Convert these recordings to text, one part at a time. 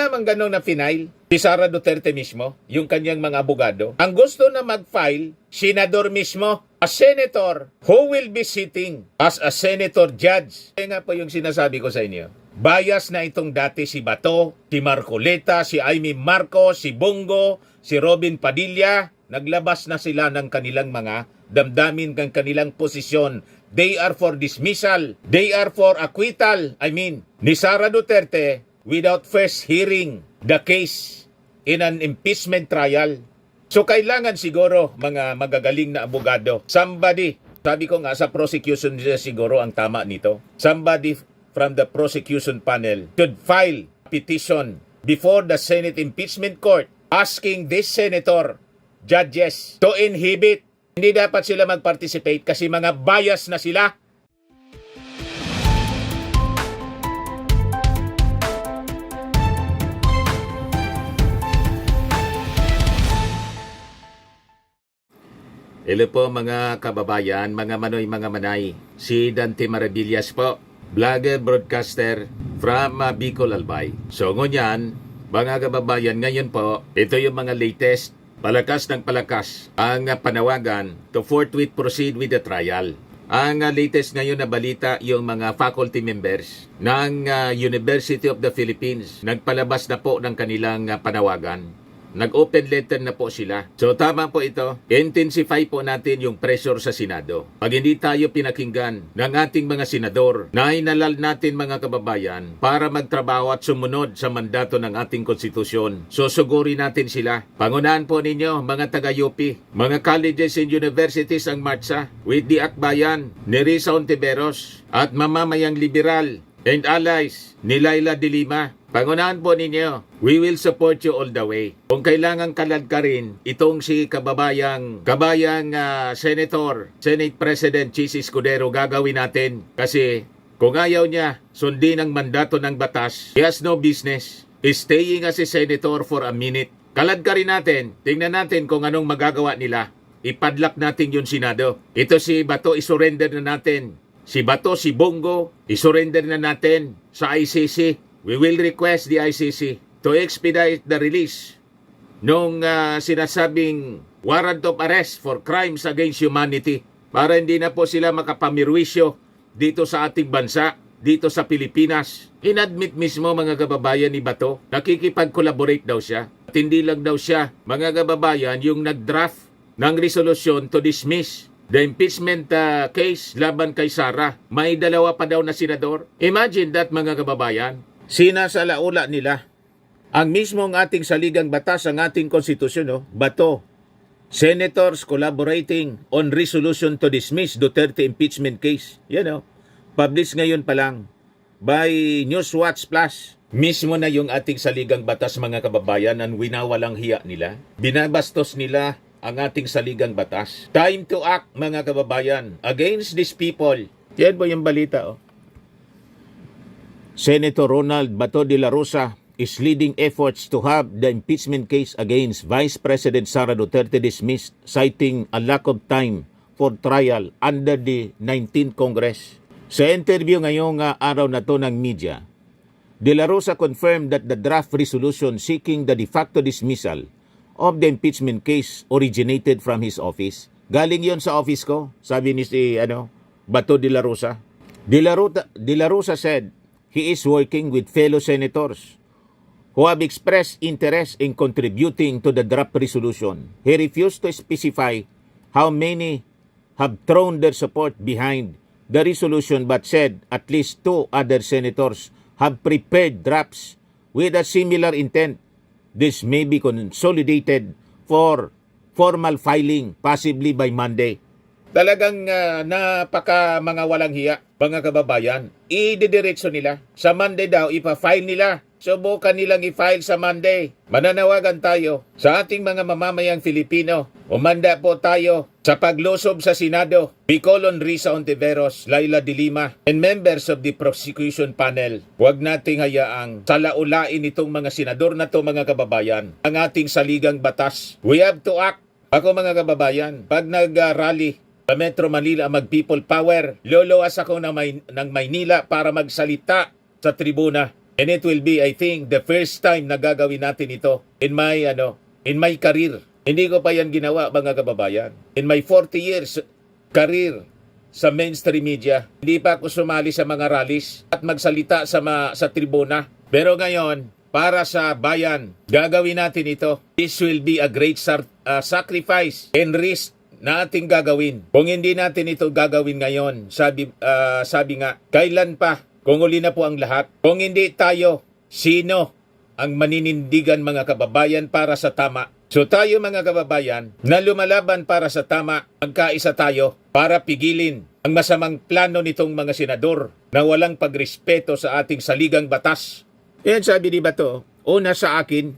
naman ganun na final. Si Sara Duterte mismo, yung kanyang mga abogado, ang gusto na mag-file, senador mismo, a senator who will be sitting as a senator judge. Kaya nga po yung sinasabi ko sa inyo. Bias na itong dati si Bato, si Marcoleta, si Amy Marcos, si Bongo, si Robin Padilla. Naglabas na sila ng kanilang mga damdamin ng kanilang posisyon. They are for dismissal. They are for acquittal. Ni Sara Duterte without first hearing the case in an impeachment trial. So kailangan siguro mga magagaling na abogado. Somebody, sabi ko nga sa prosecution siguro ang tama nito. Somebody from the prosecution panel should file a petition before the Senate Impeachment Court asking this senator, judges, to inhibit. Hindi dapat sila mag-participate kasi mga bias na sila. Hello po mga kababayan, mga manoy, mga manay. Si Dante Maravillas po, vlogger, broadcaster from Bicol, Albay. So ngunyan, mga kababayan, ngayon po, ito yung mga latest, palakas ng palakas, ang panawagan to forthwith proceed with the trial. Ang latest ngayon na balita, yung mga faculty members ng University of the Philippines, nagpalabas na po ng kanilang panawagan. Nag-open letter na po sila. So tama po ito. Intensify po natin yung pressure sa Senado. Pag hindi tayo pinakinggan ng ating mga senador, na inalal natin mga kababayan para magtrabaho at sumunod sa mandato ng ating konstitusyon, susuguri natin sila. Pangunahan po ninyo mga taga-UP, mga colleges and universities ang marcha with the akbayan ni Risa Hontiveros at mamamayang liberal and allies ni Laila de Lima. Pangunahan po ninyo, we will support you all the way. Kung kailangan kalad ka rin, itong si kababayang Senator, Senate President Chis Escudero, gagawin natin. Kasi kung ayaw niya sundin ang mandato ng batas, he has no business staying as a senator for a minute. Kalad ka rin natin, tingnan natin kung anong magagawa nila. Ipadlak natin yung Senado. Ito si Bato, isurrender na natin. Si Bato, si Bongo, isurrender na natin sa ICC. We will request the ICC to expedite the release nung sinasabing warrant of arrest for crimes against humanity para hindi na po sila makapamirwisyo dito sa ating bansa, dito sa Pilipinas. Inadmit mismo mga kababayan ni Bato, nakikipag-collaborate daw siya. At hindi lang daw siya, mga kababayan, yung nag-draft ng resolusyon to dismiss the impeachment case laban kay Sara. May dalawa pa daw na senador. Imagine that mga kababayan. Sinasalaula nila ang mismong ating saligang batas, ang ating konstitusyon, Bato, senators collaborating on resolution to dismiss Duterte impeachment case. Yan publish ngayon pa lang by Newswatch Plus. Mismo na yung ating saligang batas mga kababayan ang winawalang hiya nila. Binabastos nila ang ating saligang batas. Time to act mga kababayan against these people. Yan po yung balita. Senator Ronald Bato de la Rosa is leading efforts to have the impeachment case against Vice President Sara Duterte dismissed, citing a lack of time for trial under the 19th Congress. Sa interview ngayong araw na to ng media, De la Rosa confirmed that the draft resolution seeking the de facto dismissal of the impeachment case originated from his office. Galing yon sa office ko, sabi ni si Bato de la Rosa. De la Rosa said he is working with fellow senators who have expressed interest in contributing to the draft resolution. He refused to specify how many have thrown their support behind the resolution but said at least 2 other senators have prepared drafts with a similar intent. This may be consolidated for formal filing possibly by Monday. Talagang napaka mga walang hiya, mga kababayan. Ididiretso nila. Sa Monday daw, ipa-file nila. Subukan nilang i-file sa Monday. Mananawagan tayo sa ating mga mamamayang Filipino. Umanda po tayo sa paglusob sa Senado. Bicolon Risa Hontiveros, Laila de Lima, and members of the prosecution panel. Huwag nating hayaang salaulain itong mga senador na to mga kababayan. Ang ating saligang batas. We have to act. Ako mga kababayan, pag nag-rally sa Metro Manila mag-people power, luluwas ako ng Maynila para magsalita sa tribuna. And it will be, I think, the first time na gagawin natin ito in my career. Hindi ko pa yan ginawa, mga kababayan. In my 40 years career sa mainstream media, hindi pa ako sumali sa mga rallies at magsalita sa tribuna. Pero ngayon, para sa bayan, gagawin natin ito. This will be a great sacrifice and risk na ating gagawin. Kung hindi natin ito gagawin ngayon, sabi nga, kailan pa? Kung uli na po ang lahat. Kung hindi tayo, sino ang maninindigan, mga kababayan, para sa tama? So tayo, mga kababayan, na lumalaban para sa tama, magkaisa tayo para pigilin ang masamang plano nitong mga senador na walang pagrespeto sa ating saligang batas. Yan sabi ni Bato, una sa akin,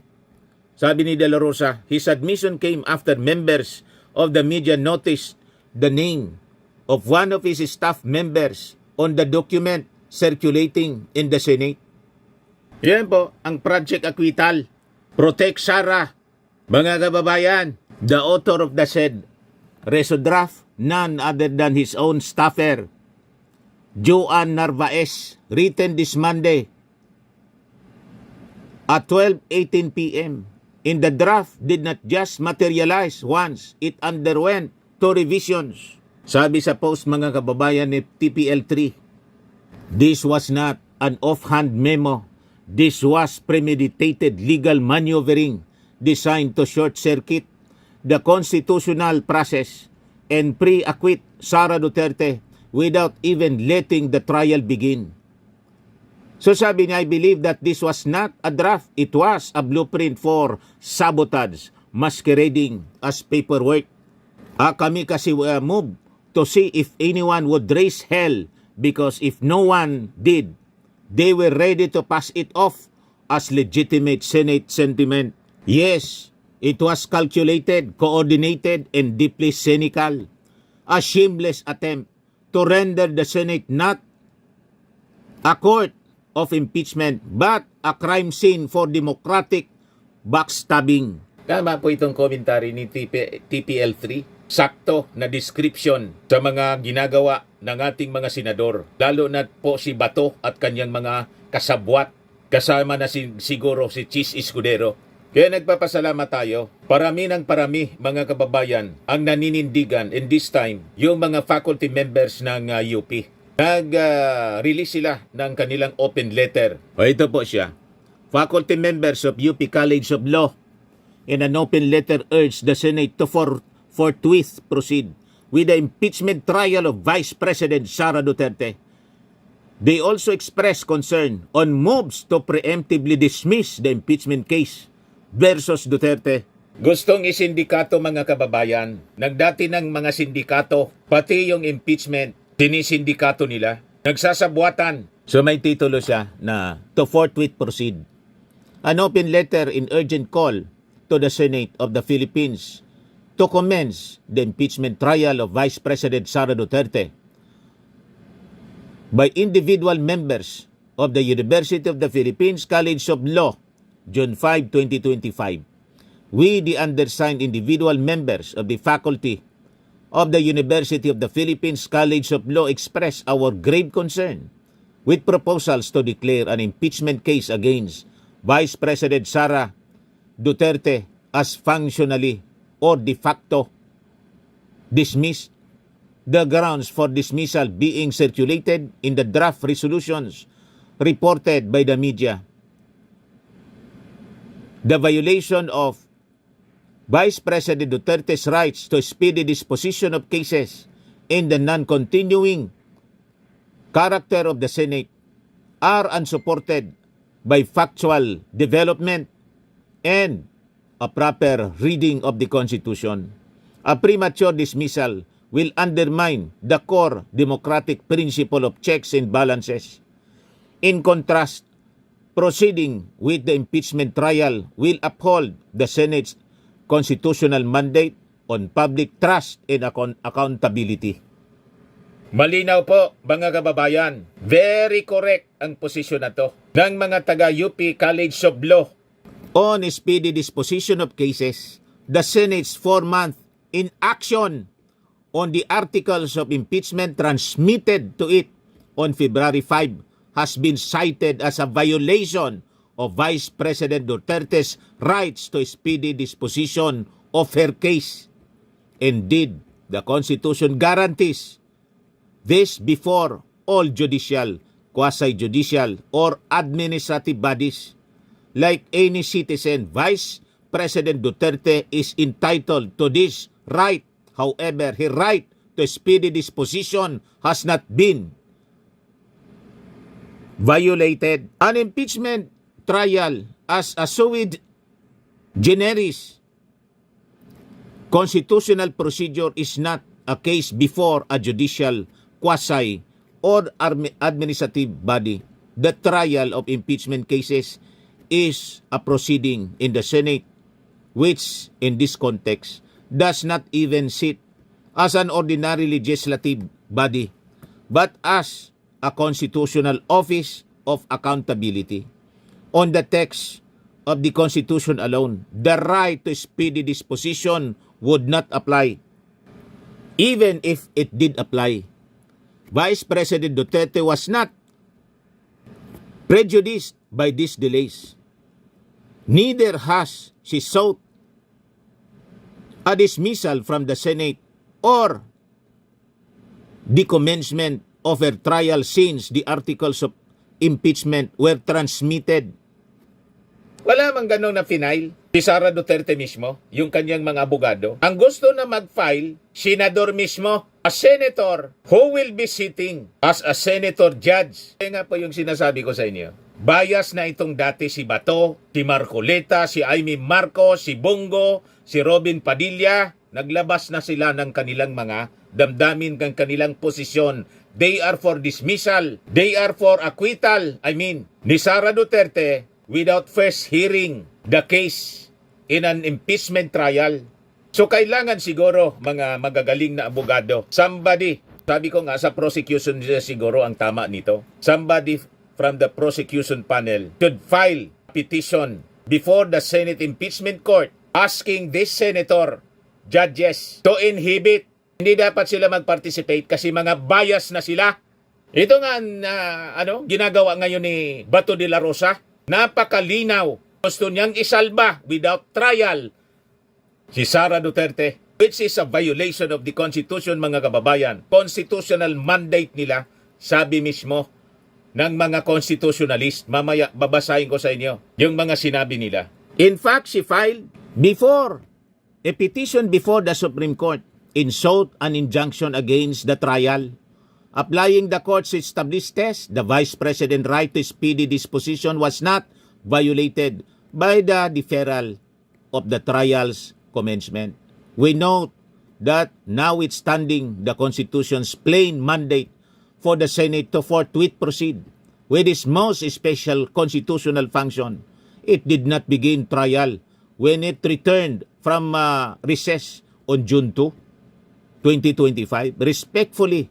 sabi ni De La Rosa, his admission came after members of the media noticed the name of one of his staff members on the document circulating in the Senate. Yan po, ang Project Acquittal. Protect Sara. Mga kababayan, the author of the said reso draft, none other than his own staffer, Joan Narvaez, written this Monday at 12:18 p.m. In the draft did not just materialize once, it underwent 2 revisions. Sabi sa post, mga kababayan, ni TPL3, this was not an offhand memo. This was premeditated legal maneuvering designed to short-circuit the constitutional process and pre-acquit Sara Duterte without even letting the trial begin. So sabi niya, I believe that this was not a draft. It was a blueprint for sabotage masquerading as paperwork. Kami kasi moved to see if anyone would raise hell because if no one did, they were ready to pass it off as legitimate Senate sentiment. Yes, it was calculated, coordinated, and deeply cynical. A shameless attempt to render the Senate not a court of impeachment but a crime scene for democratic backstabbing. Tama po itong commentary ni TPL3. Sakto na description sa mga ginagawa ng ating mga senador. Lalo na po si Bato at kanyang mga kasabwat. Kasama na siguro si Chis Escudero. Kaya nagpapasalamat tayo. Parami ng parami, mga kababayan, ang naninindigan in this time yung mga faculty members ng UP. Nag-release sila ng kanilang open letter. O ito po siya. Faculty members of UP College of Law in an open letter urged the Senate to forthwith proceed with the impeachment trial of Vice President Sara Duterte. They also expressed concern on moves to preemptively dismiss the impeachment case versus Duterte. Gustong isindikato, mga kababayan, nagdati ng mga sindikato, pati yung impeachment, sinisindikato nila, nagsasabuatan. So may titulo siya na to forthwith proceed. An open letter in urgent call to the Senate of the Philippines to commence the impeachment trial of Vice President Sara Duterte by individual members of the University of the Philippines College of Law, June 5, 2025. We, the undersigned individual members of the faculty of the University of the Philippines College of Law, express our grave concern with proposals to declare an impeachment case against Vice President Sara Duterte as functionally or de facto dismissed, the grounds for dismissal being circulated in the draft resolutions reported by the media. The violation of Vice President Duterte's rights to speedy disposition of cases in the non-continuing character of the Senate are unsupported by factual development and a proper reading of the Constitution. A premature dismissal will undermine the core democratic principle of checks and balances. In contrast, proceeding with the impeachment trial will uphold the Senate's constitutional mandate on public trust and accountability. Malinaw po, mga kababayan. Very correct ang posisyon na to ng mga taga-UP College of Law. On speedy disposition of cases, the Senate's 4-month inaction on the articles of impeachment transmitted to it on February 5 has been cited as a violation of Vice President Duterte's rights to speedy disposition of her case. Indeed, the Constitution guarantees this before all judicial, quasi-judicial, or administrative bodies. Like any citizen, Vice President Duterte is entitled to this right. However, her right to speedy disposition has not been violated. An impeachment trial as a sui generis constitutional procedure is not a case before a judicial, quasi, or administrative body. The trial of impeachment cases is a proceeding in the Senate, which in this context does not even sit as an ordinary legislative body, but as a constitutional office of accountability. On the text of the Constitution alone, the right to speedy disposition would not apply. Even if it did apply, Vice President Duterte was not prejudiced by these delays. Neither has she sought a dismissal from the Senate or the commencement of her trial since the articles of impeachment were transmitted. Wala mang ganun na final. Si Sara Duterte mismo, yung kanyang mga abogado, ang gusto na mag-file, senador mismo, a senator who will be sitting as a senator judge. Kaya nga po yung sinasabi ko sa inyo. Bias na itong dati si Bato, si Marcoleta, si Amy Marcos, si Bongo, si Robin Padilla. Naglabas na sila ng kanilang mga damdamin ng kanilang posisyon. They are for dismissal. They are for acquittal. Ni Sara Duterte without first hearing the case in an impeachment trial. So kailangan siguro mga magagaling na abogado. Somebody, sabi ko nga sa prosecution siguro ang tama nito. Somebody from the prosecution panel should file petition before the Senate Impeachment Court asking this senator, judges, to inhibit. Hindi dapat sila mag-participate kasi mga bias na sila. Ito nga ginagawa ngayon ni Bato de la Rosa. Napakalinaw. Gusto niyang isalba without trial si Sara Duterte, which is a violation of the Constitution, mga kababayan. Constitutional mandate nila, sabi mismo ng mga constitutionalist. Mamaya babasahin ko sa inyo yung mga sinabi nila. In fact, she filed a petition before the Supreme Court in sought an injunction against the trial. Applying the court's established test, the Vice President's right to speedy disposition was not violated by the deferral of the trial's commencement. We note that notwithstanding the Constitution's plain mandate for the Senate to forthwith proceed with its most special constitutional function, it did not begin trial when it returned from recess on June 2, 2025. Respectfully,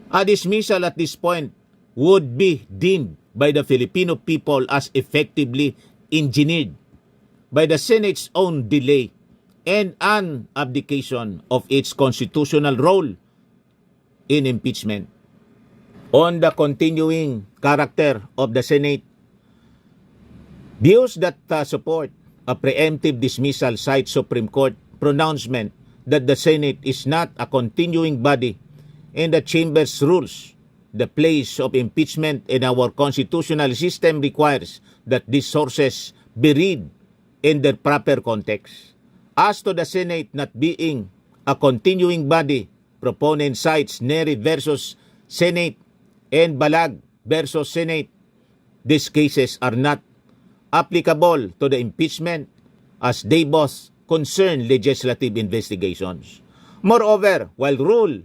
a dismissal at this point would be deemed by the Filipino people as effectively engineered by the Senate's own delay and an abdication of its constitutional role in impeachment. On the continuing character of the Senate, views that support a preemptive dismissal cite Supreme Court pronouncement that the Senate is not a continuing body and the Chamber's rules. The place of impeachment in our constitutional system requires that these sources be read in their proper context. As to the Senate not being a continuing body, proponent cites Neri versus Senate and Balag versus Senate. These cases are not applicable to the impeachment as they both concern legislative investigations. Moreover, while Rule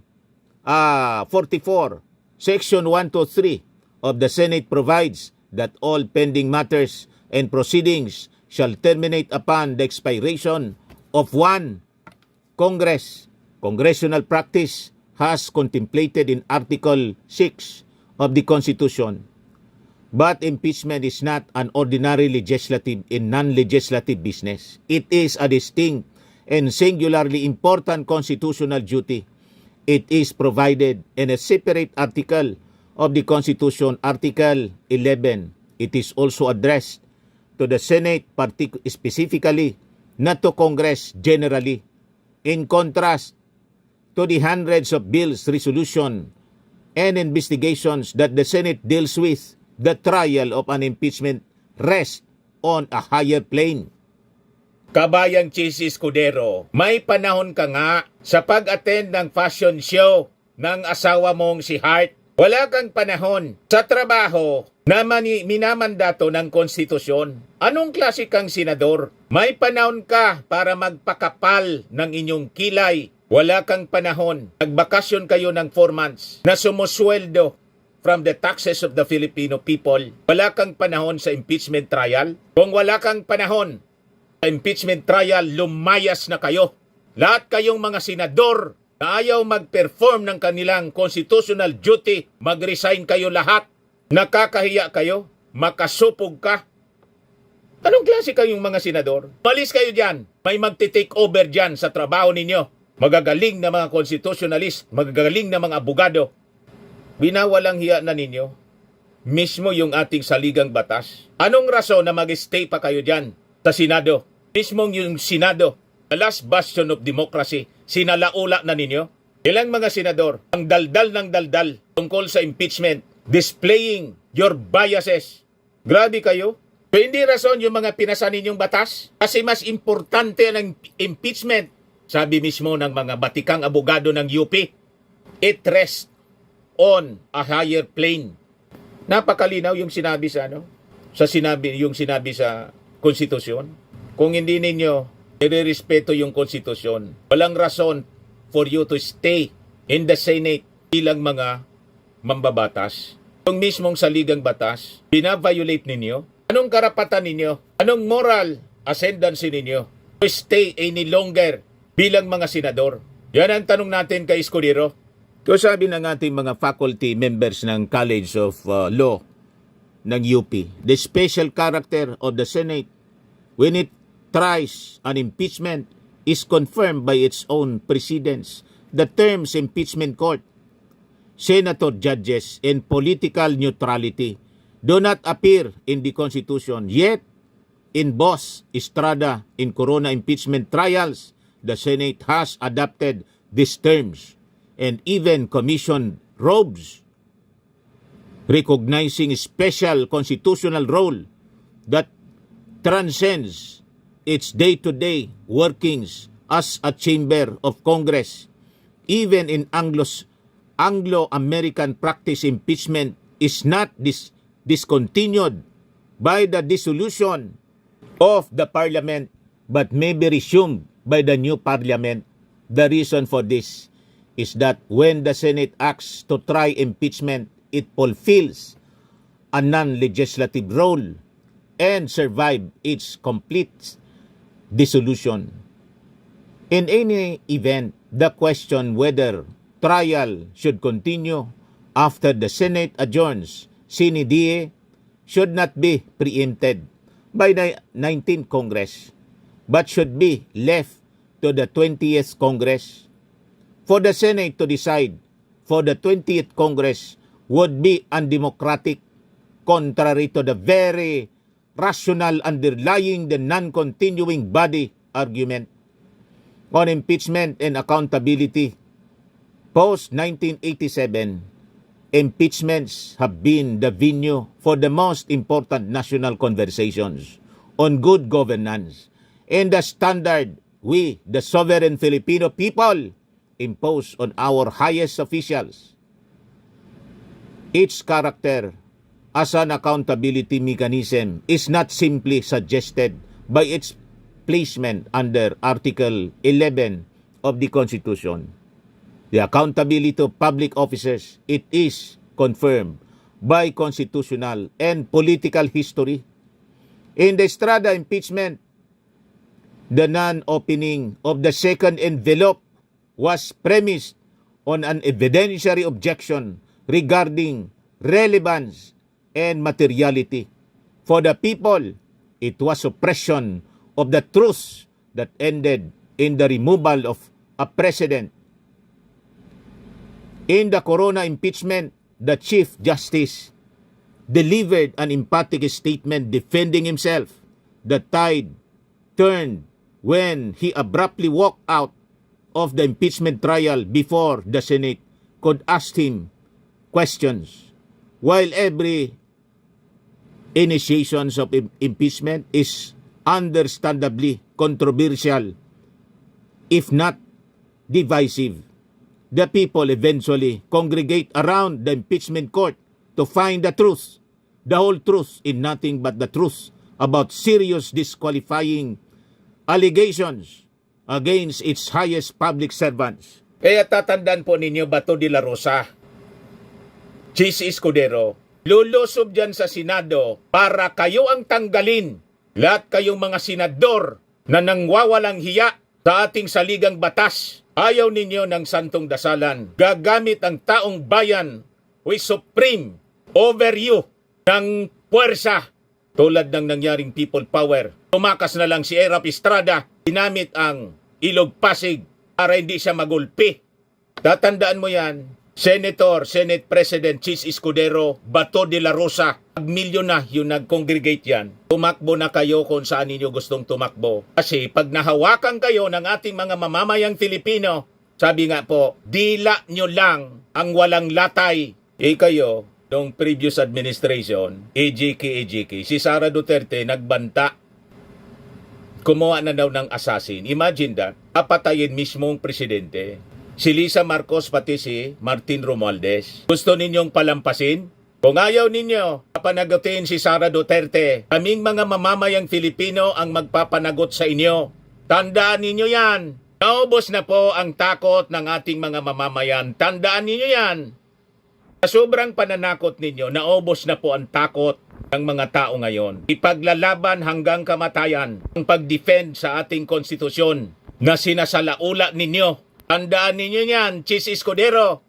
44, Section 123 of the Senate provides that all pending matters and proceedings shall terminate upon the expiration of one Congress. Congressional practice has contemplated in Article 6 of the Constitution. But impeachment is not an ordinary legislative and non-legislative business. It is a distinct and singularly important constitutional duty. It is provided in a separate article of the Constitution, Article 11, it is also addressed to the Senate specifically, not to Congress generally. In contrast to the hundreds of bills, resolution, and investigations that the Senate deals with, the trial of an impeachment rests on a higher plane. Kabayang Chis Escudero, may panahon ka nga sa pag-attend ng fashion show ng asawa mong si Hart. Wala kang panahon sa trabaho na minamandato ng konstitusyon. Anong klase kang senador? May panahon ka para magpakapal ng inyong kilay. Wala kang panahon. Nagbakasyon kayo ng 4 months na sumusweldo from the taxes of the Filipino people. Wala kang panahon sa impeachment trial. Kung wala kang panahon sa impeachment trial, lumayas na kayo. Lahat kayong mga senador na ayaw mag-perform ng kanilang constitutional duty, mag-resign kayo lahat. Nakakahiya kayo, makasupog ka. Anong klase kayong mga senador? Malis kayo dyan. May magti-take over dyan sa trabaho ninyo. Magagaling na mga constitutionalist, magagaling na mga abogado. Binawalang hiya na ninyo. Mismo yung ating saligang batas. Anong rason na mag-stay pa kayo dyan sa Senado? Mismong yung Senado, the last bastion of democracy, sinalaula na ninyo. Ilang mga senador, ang daldal ng daldal tungkol sa impeachment, displaying your biases. Grabe kayo. So, hindi rason yung mga pinasa ninyong batas. Kasi mas importante ang impeachment. Sabi mismo ng mga batikang abogado ng UP, it rests on a higher plane. Napakalinaw yung sinabi sa yung sinabi sa konstitusyon. Kung hindi ninyo irerespeto yung konstitusyon, walang rason for you to stay in the Senate bilang mga mambabatas. Yung mismong saligang batas, binaviolate ninyo. Anong karapatan ninyo? Anong moral ascendancy ninyo to stay any longer bilang mga senador? Yan ang tanong natin kay Escudero. Kung sabi ng ating mga faculty members ng College of Law ng UP, the special character of the Senate when it tries an impeachment is confirmed by its own precedents. The terms impeachment court, senator judges, and political neutrality do not appear in the Constitution. Yet, in Boss, Estrada, in Corona impeachment trials, the Senate has adopted these terms and even commissioned robes recognizing special constitutional role that transcends its day-to-day workings as a chamber of Congress. Even in Anglo-American practice, impeachment is not discontinued by the dissolution of the parliament but may be resumed by the new parliament. The reason for this is that when the Senate acts to try impeachment, it fulfills a non-legislative role and survive its complete dissolution. In any event, the question whether trial should continue after the Senate adjourns sine die should not be preempted by the 19th Congress, but should be left to the 20th Congress. For the Senate to decide for the 20th Congress would be undemocratic, contrary to the very rational underlying the non-continuing body argument on impeachment and accountability. Post-1987, impeachments have been the venue for the most important national conversations on good governance and the standard we, the sovereign Filipino people, impose on our highest officials. Its character as an accountability mechanism is not simply suggested by its placement under Article 11 of the Constitution. The accountability of public officers, it is confirmed by constitutional and political history. In the Estrada impeachment, the non-opening of the second envelope was premised on an evidentiary objection regarding relevance and materiality. For the people, it was suppression of the truth that ended in the removal of a president. In the Corona impeachment, the Chief Justice delivered an emphatic statement defending himself. The tide turned when he abruptly walked out of the impeachment trial before the Senate could ask him questions. While every initiations of impeachment is understandably controversial, if not divisive, the people eventually congregate around the impeachment court to find the truth, the whole truth in nothing but the truth about serious disqualifying allegations against its highest public servants. Kaya tatandaan po ninyo, Bato de la Rosa, Chis Escudero, lulusob dyan sa Senado para kayo ang tanggalin. Lahat kayong mga senador na nangwawalang hiya sa ating saligang batas. Ayaw ninyo ng santong dasalan. Gagamit ang taong bayan with supreme over you ng puwersa tulad ng nangyaring people power. Tumakas na lang si Erap Estrada, ginamit ang Ilog Pasig para hindi siya magulpi. Tatandaan mo yan, Senator, Senate President Chis Escudero, Bato de la Rosa, milyon na yung nag-congregate yan. Tumakbo na kayo kung saan ninyo gustong tumakbo. Kasi pag nahawakan kayo ng ating mga mamamayang Filipino, sabi nga po, dila nyo lang ang walang latay. Kayo, noong previous administration, AJK, si Sara Duterte nagbanta. Kumuha na daw ng assassin. Imagine that, apatayin mismong presidente. Si Lisa Marcos pati si Martin Romualdez. Gusto ninyong palampasin? Kung ayaw ninyo, papanagutin si Sara Duterte. Kaming mga mamamayang Filipino ang magpapanagot sa inyo. Tandaan ninyo yan. Naubos na po ang takot ng ating mga mamamayan. Tandaan ninyo yan. Sa sobrang pananakot ninyo, naubos na po ang takot ng mga tao ngayon. Ipaglalaban hanggang kamatayan ang pag-defend sa ating konstitusyon na sinasalaula ninyo. Tandaan ninyo yan, Chis Escudero.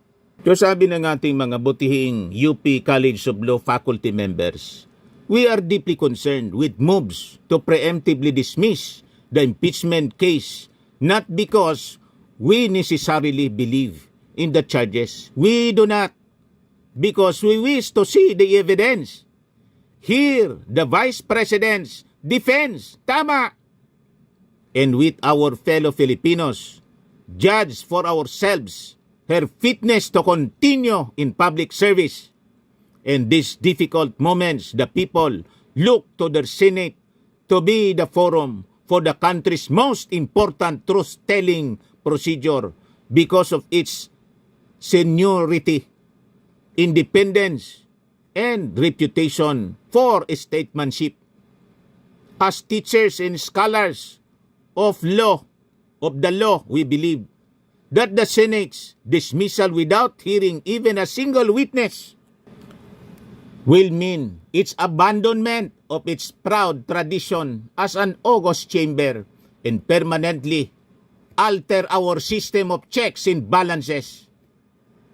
So sabi ng ating mga butihing UP College of Law faculty members, we are deeply concerned with moves to preemptively dismiss the impeachment case, not because we necessarily believe in the charges. We do not, because we wish to see the evidence. Hear the Vice President's defense. Tama. And with our fellow Filipinos, judge for ourselves her fitness to continue in public service. In these difficult moments, the people look to their Senate to be the forum for the country's most important truth-telling procedure because of its seniority, independence, and reputation for statesmanship. As teachers and scholars of the law, we believe that the Senate's dismissal without hearing even a single witness will mean its abandonment of its proud tradition as an august chamber and permanently alter our system of checks and balances.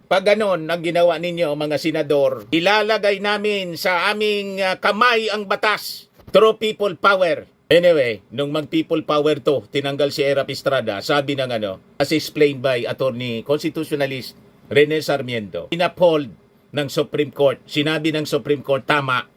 Pag ganon ang ginawa ninyo mga senador, ilalagay namin sa aming kamay ang batas through people power. Anyway, nung mag-people power to, tinanggal si Erap Estrada, sabi ng as explained by attorney constitutionalist Rene Sarmiento, inuphold ng Supreme Court. Sinabi ng Supreme Court, tama.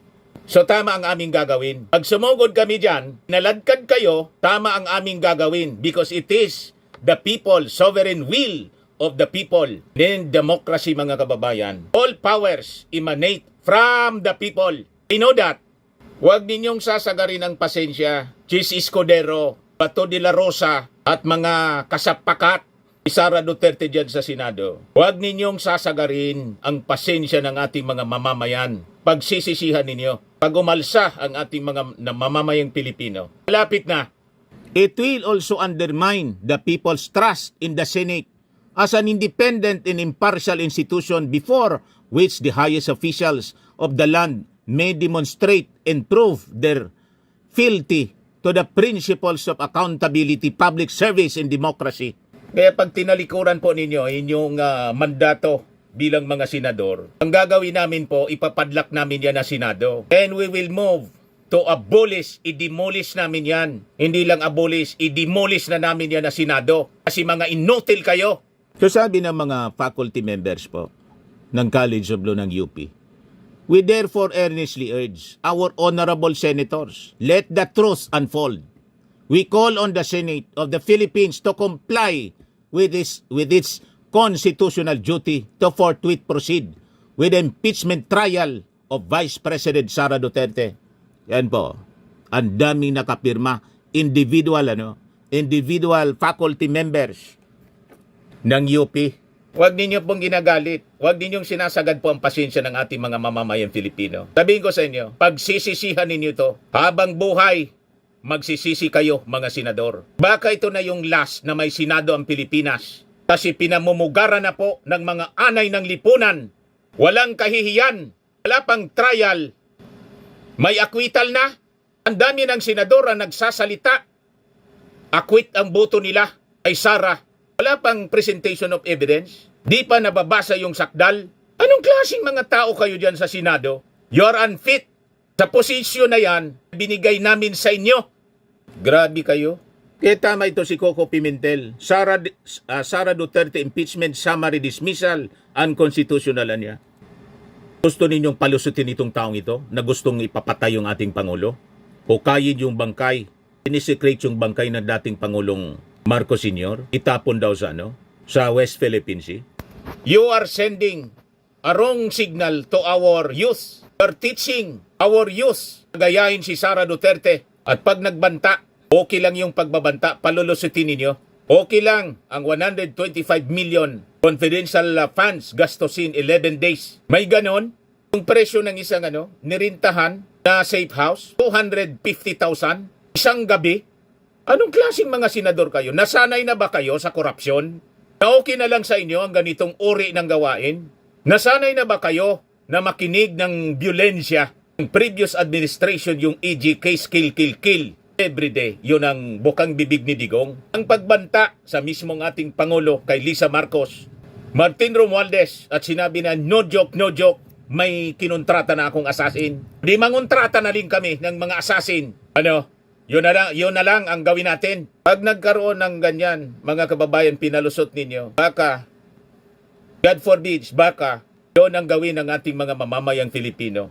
So tama ang aming gagawin. Pag sumugod kami dyan, naladkad kayo, tama ang aming gagawin because it is the people, sovereign will of the people. Then democracy mga kababayan. All powers emanate from the people. You know that? Huwag ninyong sasagarin ng pasensya, Chis Escudero, Bato de la Rosa, at mga kasapakat ni Sara Duterte dyan sa Senado. Huwag ninyong sasagarin ang pasensya ng ating mga mamamayan. Pagsisisihan ninyo. Pag umalsa ang ating mga mamamayang Pilipino. Malapit na. It will also undermine the people's trust in the Senate as an independent and impartial institution before which the highest officials of the land may demonstrate and prove their fealty to the principles of accountability, public service, and democracy. Kaya pag tinalikuran po ninyo inyong mandato bilang mga senador, ang gagawin namin po, ipapadlak namin yan na Senado. And we will move to abolish, i-demolish namin yan. Hindi lang abolish, i-demolish na namin yan na Senado. Kasi mga inutil kayo. So sabi ng mga faculty members po, ng College of Law ng UP. We therefore earnestly urge our honorable senators, let the truth unfold. We call on the Senate of the Philippines to comply with its constitutional duty to forthwith proceed with the impeachment trial of Vice President Sara Duterte. Yan po. Ang daming nakapirma, individual faculty members ng UP. Huwag ninyo pong ginagalit. Huwag ninyong sinasagad po ang pasensya ng ating mga mamamayang Filipino. Sabihin ko sa inyo, pagsisisihan ninyo to, habang buhay, magsisisi kayo mga senador. Baka ito na yung last na may senado ang Pilipinas. Kasi pinamumugaran na po ng mga anay ng lipunan. Walang kahihiyan. Wala pang trial. May acquittal na. Ang dami ng senador ang nagsasalita. Acquit ang boto nila ay Sara. Wala pang presentation of evidence. Di pa nababasa yung sakdal. Anong klaseng mga tao kayo dyan sa Senado? You're unfit. Sa posisyon na yan, binigay namin sa inyo. Grabe kayo. Kaya tama ito si Coco Pimentel. Sara Duterte impeachment summary dismissal, unconstitutional niya. Gusto ninyong palusutin itong taong ito na gustong ipapatay yung ating Pangulo? Hukayin yung bangkay. Sinisecrate yung bangkay ng dating Pangulong Marcos Sr. Itapon daw sa West Philippine Sea. You are sending a wrong signal to our youth. You're teaching our youth. Gayahin si Sara Duterte. At pag nagbanta, okay lang yung pagbabanta, palulusutin ninyo. Okay lang ang 125 million confidential funds gastusin 11 days. May ganon. Yung presyo ng isang nirintahan na safe house, 250,000 isang gabi. Anong klaseng mga senador kayo? Nasanay na ba kayo sa korupsyon? Na okay na lang sa inyo ang ganitong uri ng gawain? Nasanay na ba kayo na makinig ng violensya? Ang previous administration, yung EG case kill everyday. Yun ang bukang bibig ni Digong. Ang pagbanta sa mismong ating Pangulo kay Lisa Marcos, Martin Romualdez, at sinabi na no joke, may kinontrata na akong assassin. Di mangontrata na rin kami ng mga assassin. Yun na lang ang gawin natin. Pag nagkaroon ng ganyan, mga kababayan, pinalusot ninyo, baka, God forbids, baka, yun ang gawin ng ating mga mamamayang Filipino.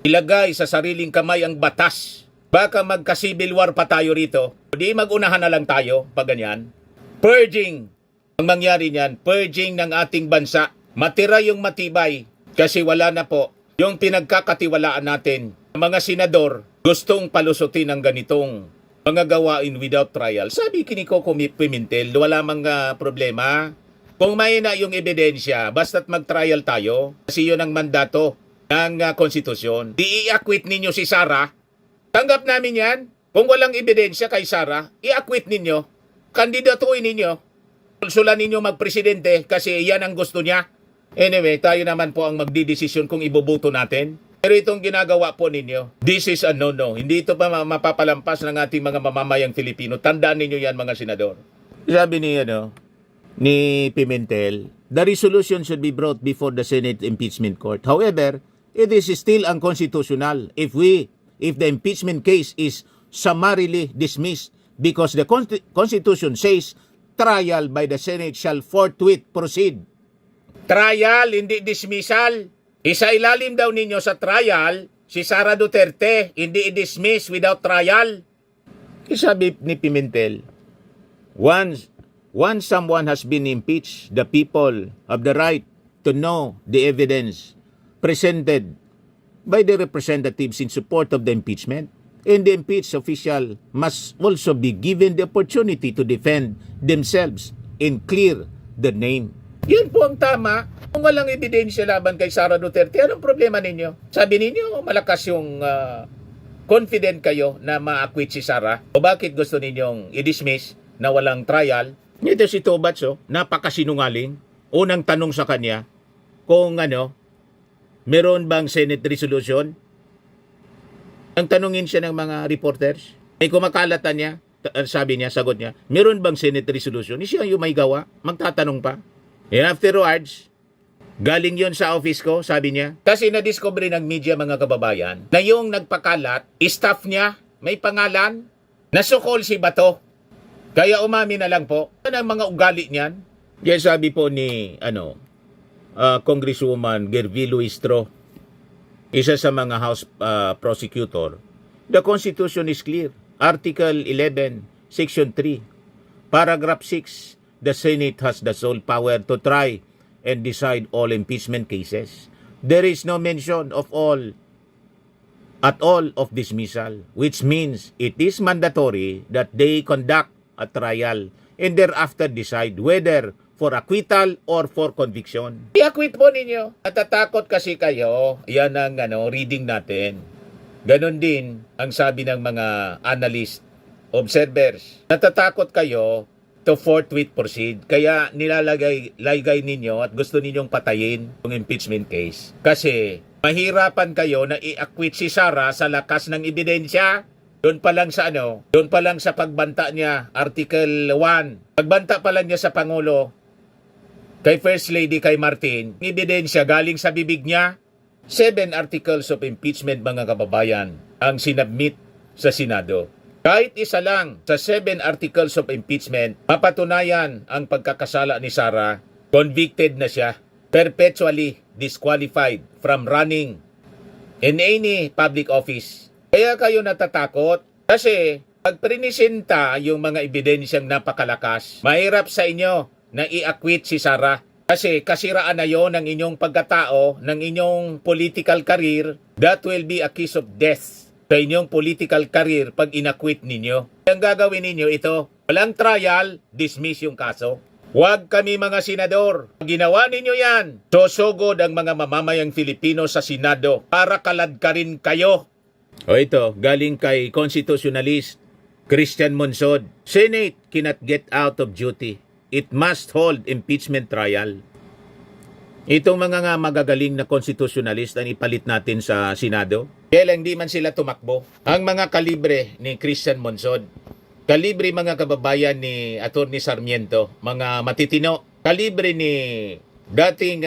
Ilagay sa sariling kamay ang batas. Baka magka-civil war pa tayo rito. Di magunahan na lang tayo pag ganyan. Purging. Ang mangyari niyan, purging ng ating bansa. Matira yung matibay kasi wala na po yung pinagkakatiwalaan natin. Mga senador, gustong palusutin ang ganitong mga gawain without trial. Sabi kini Coco Pimentel, wala mga problema. Kung may na yung ebidensya, basta't mag-trial tayo. Kasi yun ang mandato ng konstitusyon. I-acquit ninyo si Sara. Tanggap namin yan. Kung walang ebidensya kay Sara, i-acquit ninyo. Kandidatuin ninyo. Sulsulan ninyo magpresidente kasi yan ang gusto niya. Anyway, tayo naman po ang magdidesisyon kung iboboto natin. Pero itong ginagawa po ninyo, this is a no-no. Hindi ito pa mapapalampas ng ating mga mamamayang Filipino. Tandaan ninyo yan, mga senador. Sabi ni Pimentel, the resolution should be brought before the Senate Impeachment Court. However, it is still unconstitutional if the impeachment case is summarily dismissed because the Constitution says trial by the Senate shall forthwith proceed. Trial, hindi dismissal. Isa ilalim daw ninyo sa trial, si Sara Duterte, hindi i-dismiss without trial. Sabi ni Pimentel, once someone has been impeached, the people have the right to know the evidence presented by the representatives in support of the impeachment. And the impeached official must also be given the opportunity to defend themselves and clear the name. Yun po ang tama. Kung walang ebidensya laban kay Sara Duterte, anong problema ninyo? Sabi ninyo, malakas yung confident kayo na ma-acquit si Sara. O bakit gusto ninyong i-dismiss na walang trial? Ito si Tobats, napakasinungaling. Unang tanong sa kanya, kung meron bang Senate resolution? Ang tanungin siya ng mga reporters, ay kumakalatan niya, sabi niya, sagot niya, meron bang Senate resolution? Siya yung may gawa, magtatanong pa. And afterwards, galing yon sa office ko, sabi niya. Kasi na-discover ng media, mga kababayan, na yung nagpakalat, staff niya, may pangalan, nasukol si Bato. Kaya umami na lang po. Ano ang mga ugali niyan? Kaya sabi po ni, Congresswoman Gervie Luistro, isa sa mga House prosecutor, the Constitution is clear. Article 11, Section 3, Paragraph 6, the Senate has the sole power to try and decide all impeachment cases. There is no mention of at all of dismissal, which means it is mandatory that they conduct a trial and thereafter decide whether for acquittal or for conviction. I-acquit po ninyo. Natatakot kasi kayo. Yan ang reading natin. Ganon din ang sabi ng mga analyst, observers. Natatakot kayo to forthwith proceed. Kaya nilalagay ninyo at gusto ninyong patayin yung impeachment case. Kasi mahirapan kayo na i-acquit si Sara sa lakas ng ebidensya. Doon pa lang sa pagbanta niya, Article 1. Pagbanta pa lang niya sa Pangulo, kay First Lady, kay Martin, ebidensya galing sa bibig niya. 7 articles of impeachment, mga kababayan, ang sinabmit sa Senado. Kahit isa lang sa 7 articles of impeachment, mapatunayan ang pagkakasala ni Sara, convicted na siya, perpetually disqualified from running in any public office. Kaya kayo natatakot kasi pag prinisenta yung mga ebidensyang napakalakas, mahirap sa inyo na i-acquit si Sara. Kasi kasiraan na yon ng inyong pagkatao, ng inyong political career. That will be a kiss of death sa inyong political career pag in-acquit ninyo. Ang gagawin ninyo ito, walang trial, dismiss yung kaso. Huwag kami mga senador. Pag ginawa ninyo yan, sosogod ang mga mamamayang Filipino sa Senado para kaladkarin kayo. O ito, galing kay constitutionalist Christian Monsod. Senate cannot get out of duty. It must hold impeachment trial. Itong mga magagaling na constitutionalist ang ipalit natin sa Senado. Kaya lang di man sila tumakbo. Ang mga kalibre ni Christian Monsod, kalibre mga kababayan ni Atty. Sarmiento, mga matitino, kalibre ni dating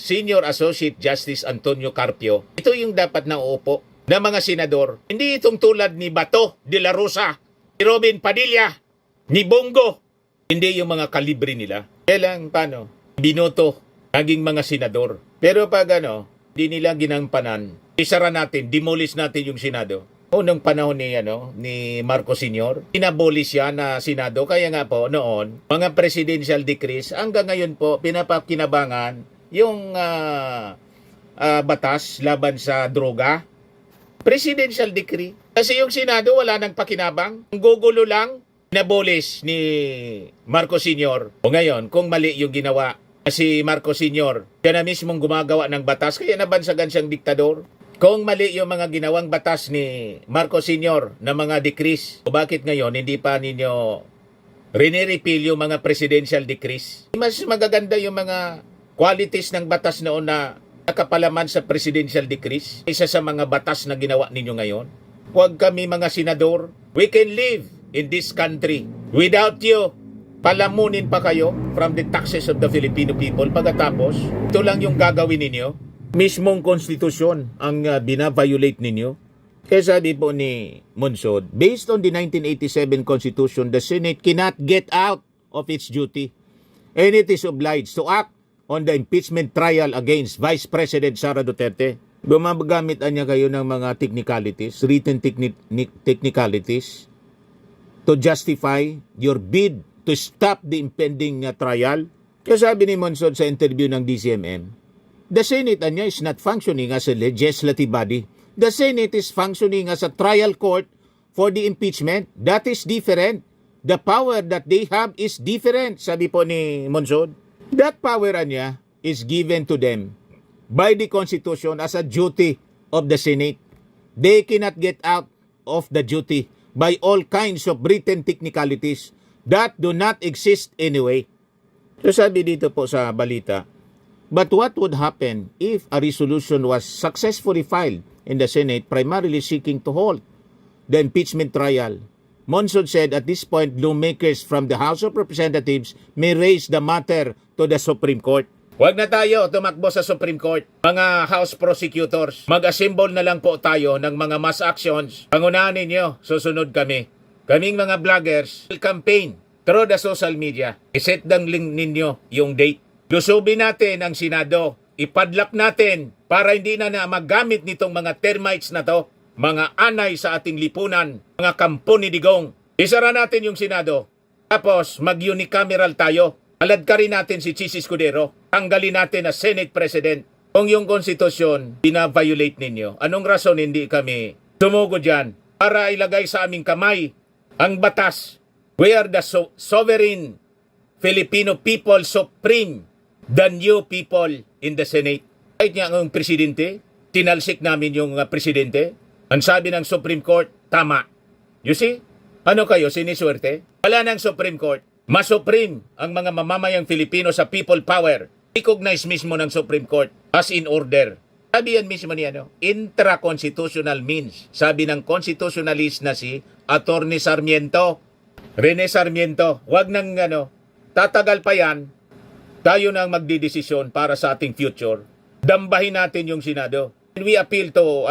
Senior Associate Justice Antonio Carpio. Ito yung dapat na uupo na mga senador. Hindi itong tulad ni Bato de la Rosa, ni Robin Padilla, ni Bongo. Hindi yung mga kalibre nila. Kailang binoto, naging mga senador. Pero pag di nila ginampanan, isara natin, demolish natin yung Senado. Noong panahon ni Marcos Sr., inabolish siya na Senado. Kaya nga po, noon, mga presidential decrees, hanggang ngayon po, pinapakinabangan yung batas laban sa droga. Presidential decree. Kasi yung Senado, wala nang pakinabang. Ang gugulo lang, inabolish ni Marcos Sr. O ngayon, kung mali yung ginawa si Marcos Sr., siya na mismong gumagawa ng batas, kaya nabansagan siyang diktador. Kung mali yung mga ginawang batas ni Marcos Sr. na mga decrees, o bakit ngayon hindi pa ninyo rini-repeal yung mga presidential decrees? Mas magaganda yung mga qualities ng batas noon na nakapalaman sa presidential decrees, isa sa mga batas na ginawa ninyo ngayon. Huwag kami mga senador. We can live in this country without you. Palamunin pa kayo from the taxes of the Filipino people. Pagkatapos, ito lang yung gagawin ninyo. Mismong konstitusyon ang bina-violate ninyo. Kaya sabi po ni Monsod, based on the 1987 Constitution, the Senate cannot get out of its duty and it is obliged to act on the impeachment trial against Vice President Sara Duterte. Gumagamit niya kayo ng mga technicalities, written technicalities, to justify your bid to stop the impending trial. Kaya sabi ni Monsod sa interview ng DCMM, the Senate is not functioning as a legislative body. The Senate is functioning as a trial court for the impeachment. That is different. The power that they have is different, sabi po ni Monsod. That power is given to them by the Constitution as a duty of the Senate. They cannot get out of the duty by all kinds of written technicalities that do not exist anyway. So sabi dito po sa balita, but what would happen if a resolution was successfully filed in the Senate primarily seeking to halt the impeachment trial? Monsod said at this point, lawmakers from the House of Representatives may raise the matter to the Supreme Court. Huwag na tayo tumakbo sa Supreme Court. Mga House prosecutors, mag-assemble na lang po tayo ng mga mass actions. Pangunahan ninyo, susunod kami. Kaming mga vloggers will campaign through the social media. I-set down link ninyo yung date. Lusubin natin ang Senado. Ipadlak natin para hindi na magamit nitong mga termites na to, mga anay sa ating lipunan, mga kampo ni Digong. Isara natin yung Senado. Tapos mag-unicameral tayo. Alad ka rin natin si Chis Escudero. Tanggalin natin na Senate President. Kung yung konstitusyon bina-violate ninyo, anong rason hindi kami tumugo dyan para ilagay sa aming kamay ang batas? We are the sovereign Filipino people supreme than you people in the Senate. Kahit nga ang presidente, tinalsik namin yung presidente. Ang sabi ng Supreme Court, tama. You see? Ano kayo, siniswerte? Wala ng Supreme Court. Mas supreme ang mga mamamayang Filipino sa people power. Recognize mismo ng Supreme Court as in order. Sabi yan mismo niya, intra-constitutional means. Sabi ng constitutionalist na si Attorney Sarmiento, Rene Sarmiento, wag nang tatagal pa yan, tayo nang magdidesisyon para sa ating future. Dambahin natin yung Senado. And we appeal to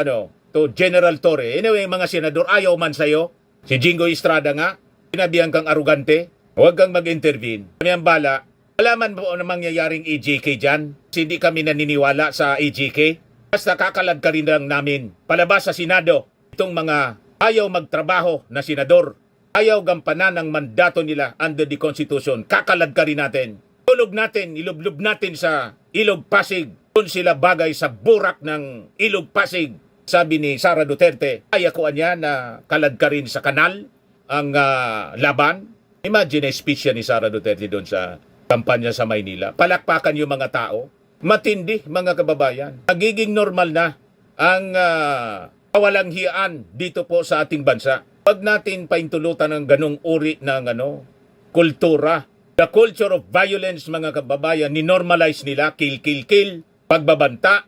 General Torre. Anyway, mga senador, ayaw man sa'yo. Si Jingo Estrada nga, sinabihan kang arugante, huwag kang mag-intervene. Ano yung bala? Alaman po na mangyayaring EJK dyan. Hindi kami naniniwala sa EJK. Basta kakalad ka rin lang namin. Palabas sa Senado, itong mga ayaw magtrabaho na senador. Ayaw gampanan ang mandato nila under the Constitution. Kakalad ka rin natin. Tulog natin, ilublob natin sa Ilog Pasig. Doon sila bagay sa burak ng Ilog Pasig. Sabi ni Sara Duterte, ay ako niya na kalad ka rin sa kanal ang laban. Imagine a speech yan ni Sara Duterte doon sa kampanya sa Maynila. Palakpakan yung mga tao. Matindi, mga kababayan. Nagiging normal na ang kawalang hiyaan dito po sa ating bansa. Huwag natin paintulutan ng ganong uri ng kultura. The culture of violence, mga kababayan, ninormalize nila, kill, pagbabanta,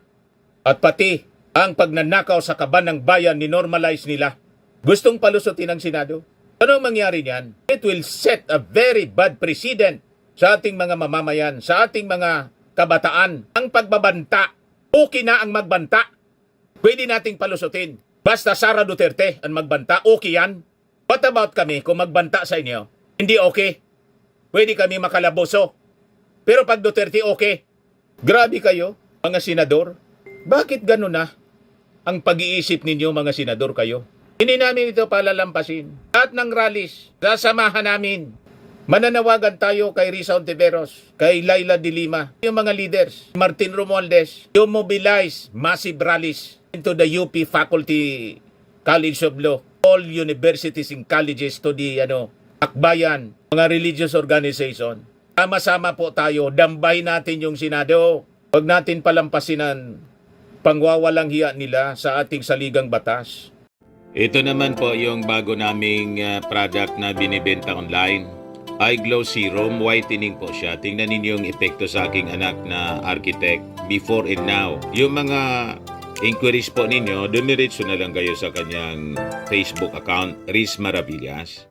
at pati ang pagnanakaw sa kaban ng bayan, ninormalize nila. Gustong palusutin ang Senado. Anong mangyari niyan? It will set a very bad precedent sa ating mga mamamayan, sa ating mga kabataan. Ang pagbabanta, okay na ang magbanta. Pwede nating palusutin. Basta Sara Duterte ang magbanta, okay yan. What about kami kung magbanta sa inyo? Hindi okay. Pwede kami makalaboso. Pero pag Duterte okay. Grabe kayo, mga senador. Bakit gano'n na ang pag-iisip ninyo, mga senador kayo? Hindi namin ito palalampasin. At ng rallies, sasamahan namin. Mananawagan tayo kay Risa Ontiveros, kay Laila de Lima, yung mga leaders, Martin Romualdez, yung mobilize massive rallies into the UP Faculty College of Law, all universities and colleges to the akbayan, mga religious organization. Sama-sama po tayo, dambahin natin yung Senado. Huwag natin palampasin ang pangwawalang hiya nila sa ating saligang batas. Ito naman po yung bago naming product na binibenta online. iGlow Serum, whitening po siya. Tingnan ninyo yung epekto sa aking anak na architect before and now. Yung mga inquiries po ninyo, dumiretso na lang kayo sa kanyang Facebook account, Riz Maravillas.